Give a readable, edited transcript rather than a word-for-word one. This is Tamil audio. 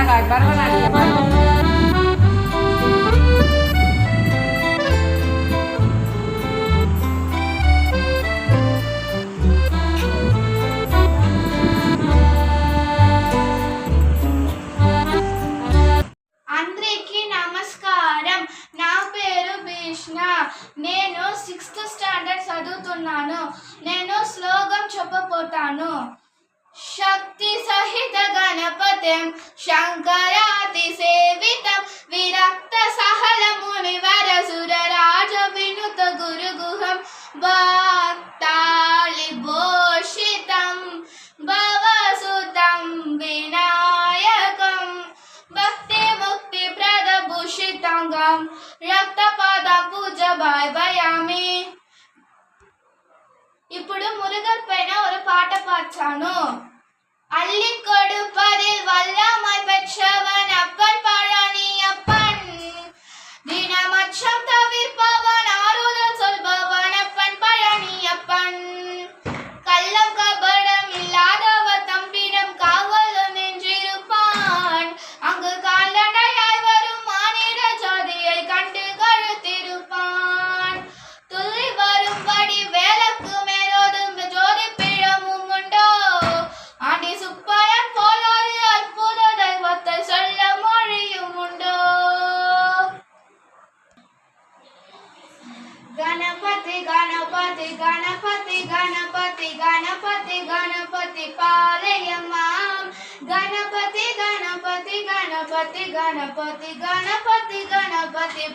அழகாய் பரதநாட்டியம். అందరికీ నమస్కారం. నా పేరు భీష్ణ. నేను 6th స్టాండర్డ్ చదువుతున్నాను. నేను శ్లోకం చెప్పబోతాను. శక్తి సహిత గణపతిం శంకరాతి సేవితం విరక్త సహల మునివర సురరాజ వినుత గురుగుహం భక్తాళి భూషితం భవసుతం వినాయకం భక్తి ముక్తి ప్రదభూషితంగం రక్తపాద పూజ భావయామి. ఇప్పుడు మురుగన్ పైన ஒரு பாட்ட பாச்சானு. அள்ளி கொடுப்பதில் வல்லமை பெற்றவன் அப்பன் பழனி அப்பன். தினமச்சம் தவிர்ப்பவன் ஆறுதல் சொல்பவன் அப்பன் பழனி அப்பன். கள்ளம் கபடம் இல்லாதவர் தம்பிடம் காவலும் நின்றிருப்பான். அங்கு கால்நடையாய் வரும் மானிட ஜாதியை கண்டு கழுத்திருப்பான். துள்ளி வரும்படி வேலைக்கு மேலோதும் ஜோதி பிழமும் உண்டோ. ஆண்டி சுப்பையன் போல ஒரு அற்புத தெய்வத்தை சொல்ல மொழியும் உண்டோ. गणपति गणपति गणपति गणपति गणपति गणपति पालयमां. गणपति गणपति गणपति गणपति गणपति गणपति